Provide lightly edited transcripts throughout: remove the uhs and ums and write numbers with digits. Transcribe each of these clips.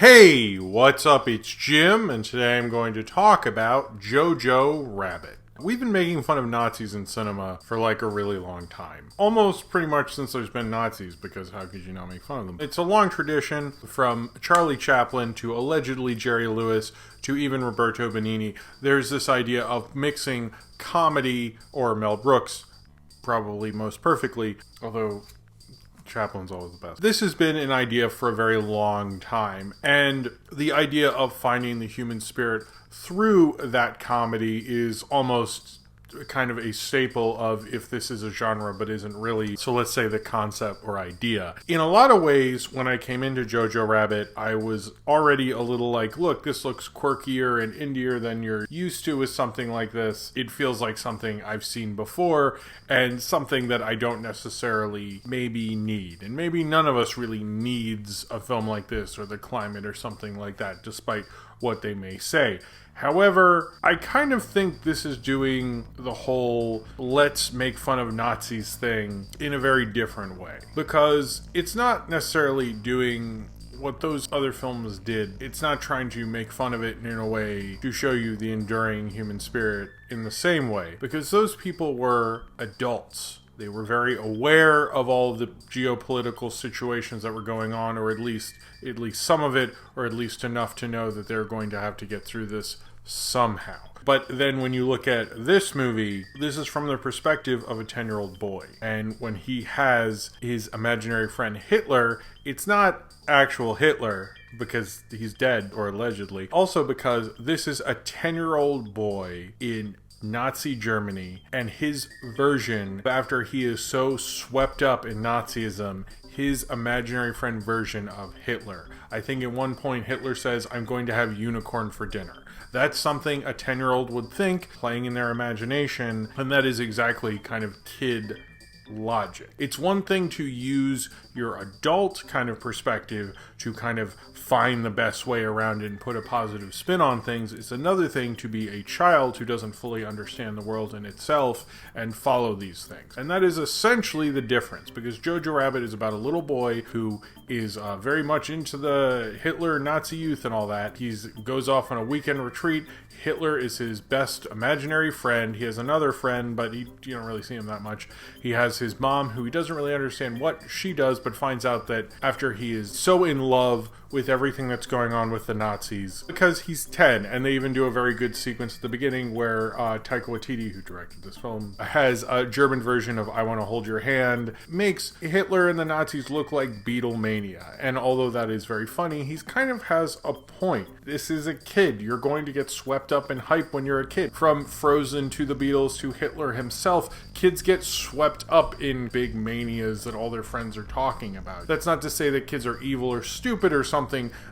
Hey, what's up? It's Jim, and today I'm going to talk about Jojo Rabbit. We've been making fun of Nazis in cinema for like a really long time. Almost pretty much since there's been Nazis, because how could you not make fun of them? It's a long tradition from Charlie Chaplin to allegedly Jerry Lewis to even Roberto Benigni. There's this idea of mixing comedy, or Mel Brooks, probably most perfectly, although Chaplin's always the best. This has been an idea for a very long time, and the idea of finding the human spirit through that comedy is almost kind of a staple of if this is a genre but isn't really, so let's say the concept or idea. In a lot of ways, when I came into Jojo Rabbit, I was already a little like, look, this looks quirkier and indier than you're used to with something like this. It feels like something I've seen before and something that I don't necessarily maybe need. And maybe none of us really needs a film like this or the climate or something like that, despite what they may say. However, I kind of think this is doing the whole let's make fun of Nazis thing in a very different way. Because it's not necessarily doing what those other films did. It's not trying to make fun of it in a way to show you the enduring human spirit in the same way. Because those people were adults. They were very aware of all the geopolitical situations that were going on, or at least some of it, or at least enough to know that they're going to have to get through this somehow. But then when you look at this movie, this is from the perspective of a 10-year-old boy. And when he has his imaginary friend Hitler, it's not actual Hitler, because he's dead, or allegedly. Also because this is a 10-year-old boy in Nazi Germany, and his version, after he is so swept up in Nazism, his imaginary friend version of Hitler. I think at one point Hitler says, "I'm going to have unicorn for dinner." That's something a 10-year-old would think, playing in their imagination, and that is exactly kind of kid logic. It's one thing to use your adult kind of perspective to kind of find the best way around it and put a positive spin on things. It's another thing to be a child who doesn't fully understand the world in itself and follow these things. And that is essentially the difference, because Jojo Rabbit is about a little boy who is very much into the Hitler Nazi youth and all that. He goes off on a weekend retreat. Hitler is his best imaginary friend. He has another friend, but you don't really see him that much. He has his mom, who he doesn't really understand what she does, but finds out that after he is so in love with everything that's going on with the Nazis, because he's 10, and they even do a very good sequence at the beginning where Taika Waititi, who directed this film, has a German version of "I Want to Hold Your Hand," makes Hitler and the Nazis look like Beatlemania. And although that is very funny, he kind of has a point. This is a kid. You're going to get swept up in hype when you're a kid. From Frozen to the Beatles to Hitler himself, kids get swept up in big manias that all their friends are talking about. That's not to say that kids are evil or stupid or something.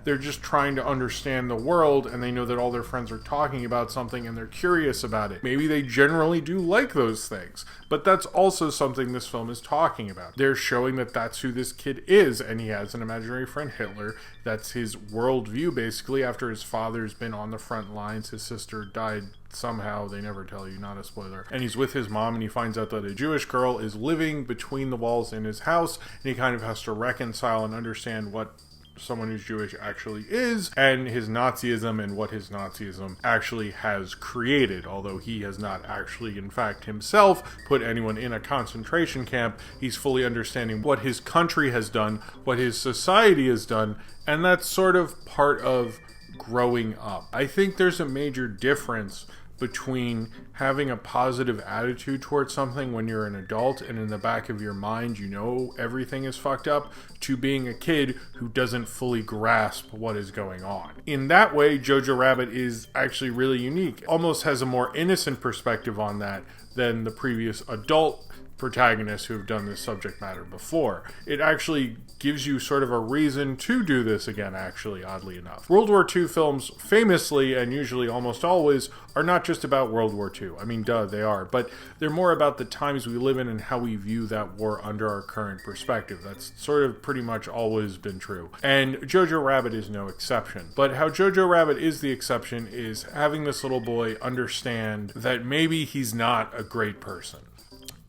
They're just trying to understand the world, and they know that all their friends are talking about something and they're curious about it. Maybe they generally do like those things, but that's also something this film is talking about. They're showing that that's who this kid is, and he has an imaginary friend, Hitler. That's his worldview, basically, after his father's been on the front lines. His sister died somehow, they never tell you, not a spoiler. And he's with his mom, and he finds out that a Jewish girl is living between the walls in his house, and he kind of has to reconcile and understand what someone who's Jewish actually is, and his Nazism and what his Nazism actually has created. Although he has not actually, in fact, himself put anyone in a concentration camp, he's fully understanding what his country has done, what his society has done, and that's sort of part of growing up. I think there's a major difference between having a positive attitude towards something when you're an adult and in the back of your mind you know everything is fucked up, to being a kid who doesn't fully grasp what is going on. In that way, Jojo Rabbit is actually really unique. Almost has a more innocent perspective on that than the previous adult protagonists who have done this subject matter before. It actually gives you sort of a reason to do this again, actually, oddly enough. World War II films famously, and usually almost always, are not just about World War II. I mean, duh, they are. But they're more about the times we live in and how we view that war under our current perspective. That's sort of pretty much always been true. And Jojo Rabbit is no exception. But how Jojo Rabbit is the exception is having this little boy understand that maybe he's not a great person.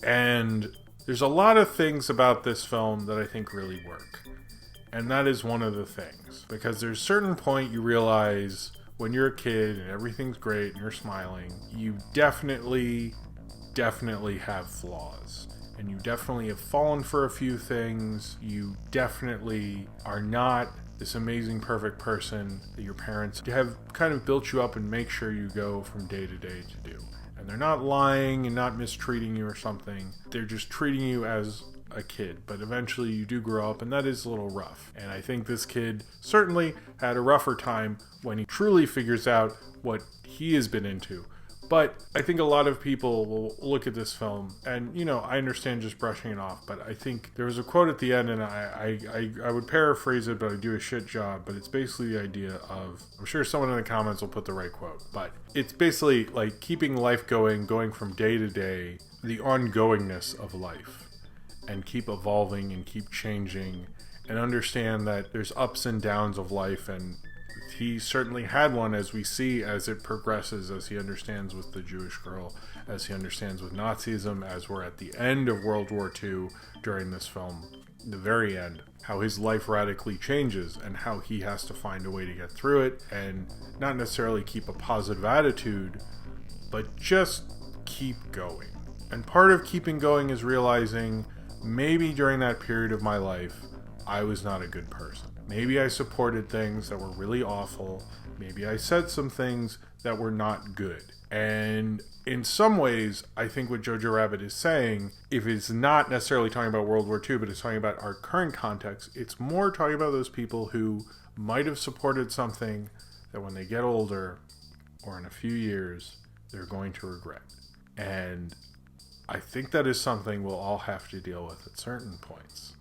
And there's a lot of things about this film that I think really work. And that is one of the things. Because there's a certain point you realize when you're a kid and everything's great and you're smiling, you definitely have flaws. And you definitely have fallen for a few things. You definitely are not this amazing, perfect person that your parents have kind of built you up and make sure you go from day to day to do. And they're not lying and not mistreating you or something. They're just treating you as a kid. But eventually you do grow up, and that is a little rough. And I think this kid certainly had a rougher time when he truly figures out what he has been into. But I think a lot of people will look at this film, and, you know, I understand just brushing it off, but I think there was a quote at the end, and I would paraphrase it, but I do a shit job, but it's basically the idea of, I'm sure someone in the comments will put the right quote, but it's basically like keeping life going from day to day, the ongoingness of life, and keep evolving and keep changing, and understand that there's ups and downs of life, and he certainly had one, as we see as it progresses, as he understands with the Jewish girl, as he understands with Nazism, as we're at the end of World War II during this film, the very end, how his life radically changes and how he has to find a way to get through it and not necessarily keep a positive attitude, but just keep going. And part of keeping going is realizing maybe during that period of my life, I was not a good person. Maybe I supported things that were really awful. Maybe I said some things that were not good. And in some ways, I think what Jojo Rabbit is saying, if it's not necessarily talking about World War II, but it's talking about our current context, it's more talking about those people who might have supported something that when they get older, or in a few years, they're going to regret. And I think that is something we'll all have to deal with at certain points.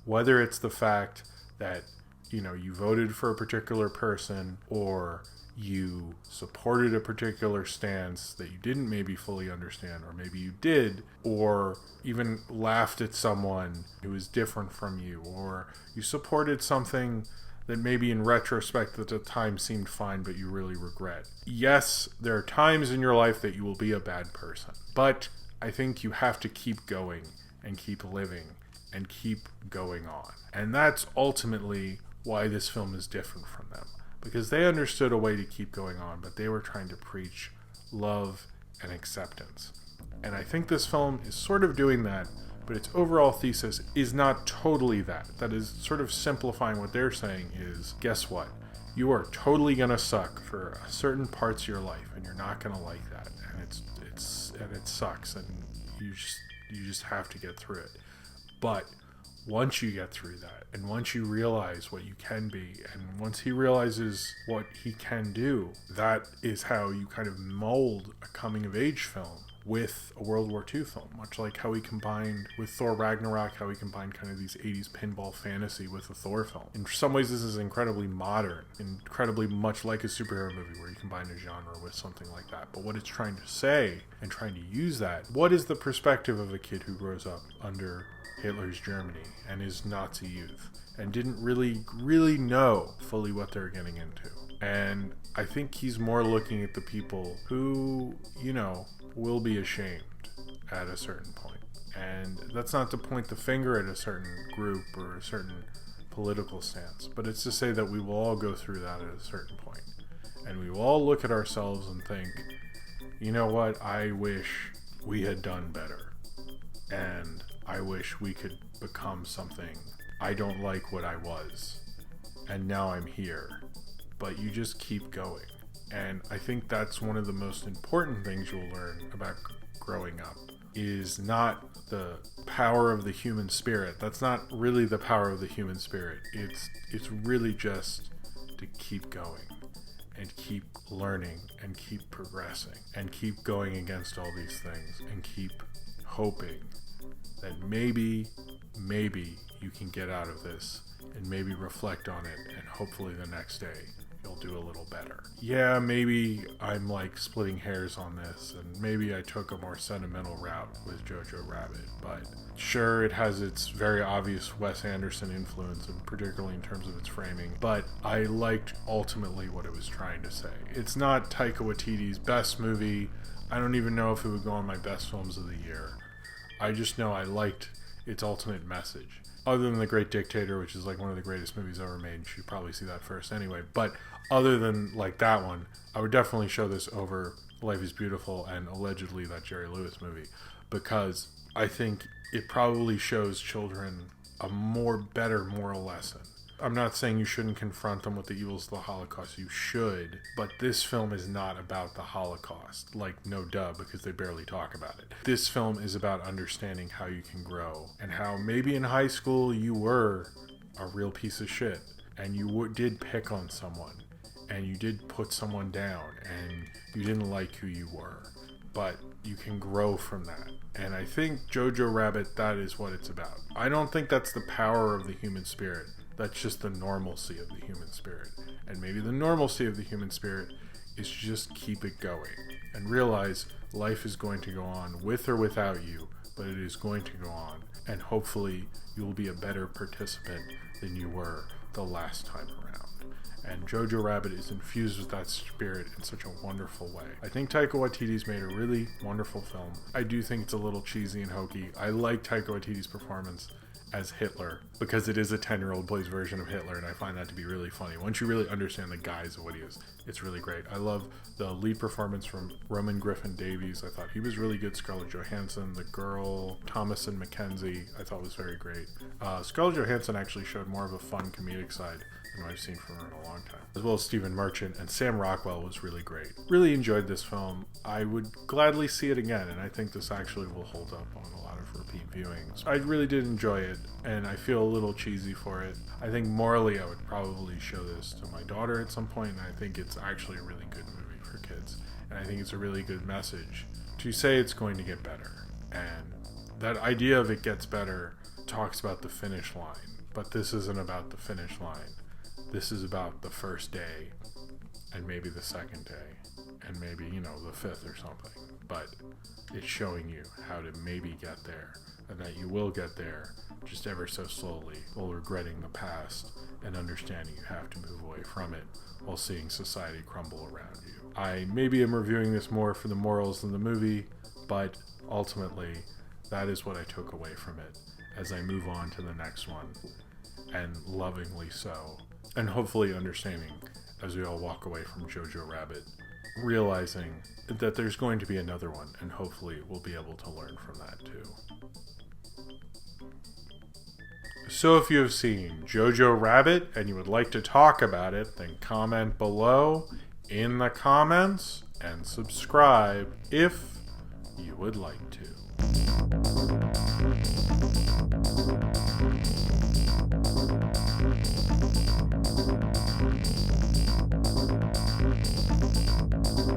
Whether it's the fact that, you know, you voted for a particular person, or you supported a particular stance that you didn't maybe fully understand, or maybe you did, or even laughed at someone who was different from you, or you supported something that maybe in retrospect at the time seemed fine, but you really regret. Yes, there are times in your life that you will be a bad person, but I think you have to keep going and keep living and keep going on. And that's ultimately why this film is different from them. Because they understood a way to keep going on, but they were trying to preach love and acceptance. And I think this film is sort of doing that, but its overall thesis is not totally that. That is sort of simplifying what they're saying is, guess what? You are totally gonna suck for certain parts of your life, and you're not gonna like that. And it sucks, and you just have to get through it. But once you get through that, and once you realize what you can be, and once he realizes what he can do, that is how you kind of mold a coming-of-age film with a World War II film, much like how he combined with Thor Ragnarok, how he combined kind of these 80s pinball fantasy with a Thor film. In some ways, this is incredibly modern, incredibly much like a superhero movie where you combine a genre with something like that. But what it's trying to say, and trying to use that, what is the perspective of a kid who grows up under Hitler's Germany and his Nazi youth, and didn't really know fully what they're getting into? And I think he's more looking at the people who, you know, will be ashamed at a certain point. And that's not to point the finger at a certain group or a certain political stance, but it's to say that we will all go through that at a certain point. And we will all look at ourselves and think, you know what, I wish we had done better. And I wish we could become something. I don't like what I was. And now I'm here. But you just keep going. And I think that's one of the most important things you'll learn about growing up, is not the power of the human spirit. That's not really the power of the human spirit. It's really just to keep going and keep learning and keep progressing and keep going against all these things and keep hoping that maybe you can get out of this and maybe reflect on it, and hopefully the next day you'll do a little better. Yeah, maybe I'm like splitting hairs on this, and maybe I took a more sentimental route with Jojo Rabbit, but sure, it has its very obvious Wes Anderson influence, and particularly in terms of its framing, but I liked ultimately what it was trying to say. It's not Taika Waititi's best movie. I don't even know if it would go on my best films of the year. I just know I liked its ultimate message. Other than The Great Dictator, which is like one of the greatest movies ever made. You should probably see that first anyway. But other than like that one, I would definitely show this over Life is Beautiful and allegedly that Jerry Lewis movie, because I think it probably shows children a better moral lesson. I'm not saying you shouldn't confront them with the evils of the Holocaust. You should. But this film is not about the Holocaust. Like, no duh, because they barely talk about it. This film is about understanding how you can grow. And how maybe in high school you were a real piece of shit. And you did pick on someone. And you did put someone down. And you didn't like who you were. But you can grow from that. And I think Jojo Rabbit, that is what it's about. I don't think that's the power of the human spirit. That's just the normalcy of the human spirit. And maybe the normalcy of the human spirit is just keep it going. And realize life is going to go on with or without you, but it is going to go on. And hopefully you'll be a better participant than you were the last time around. And Jojo Rabbit is infused with that spirit in such a wonderful way. I think Taika Waititi's made a really wonderful film. I do think it's a little cheesy and hokey. I like Taika Waititi's performance as Hitler, because it is a 10-year-old boy's version of Hitler, and I find that to be really funny. Once you really understand the guise of what he is, it's really great. I love the lead performance from Roman Griffin Davies. I thought he was really good. Scarlett Johansson, the girl, Thomasin McKenzie, I thought was very great. Scarlett Johansson actually showed more of a fun comedic side than I've seen from her in a long time. As well as Stephen Merchant, and Sam Rockwell was really great. Really enjoyed this film. I would gladly see it again, and I think this actually will hold up on a lot of repeat viewings. I really did enjoy it, and I feel a little cheesy for it. I think morally I would probably show this to my daughter at some point, and I think it's actually a really good movie for kids. And I think it's a really good message to say it's going to get better. And that idea of it gets better talks about the finish line, but this isn't about the finish line. This is about the first day, and maybe the second day, and maybe, the fifth or something. But it's showing you how to maybe get there, and that you will get there, just ever so slowly, while regretting the past and understanding you have to move away from it while seeing society crumble around you. I maybe am reviewing this more for the morals than the movie, but ultimately, that is what I took away from it as I move on to the next one, and lovingly so. And hopefully understanding as we all walk away from Jojo Rabbit, realizing that there's going to be another one, and hopefully we'll be able to learn from that too. So if you have seen Jojo Rabbit and you would like to talk about it, then comment below in the comments and subscribe if you would like to.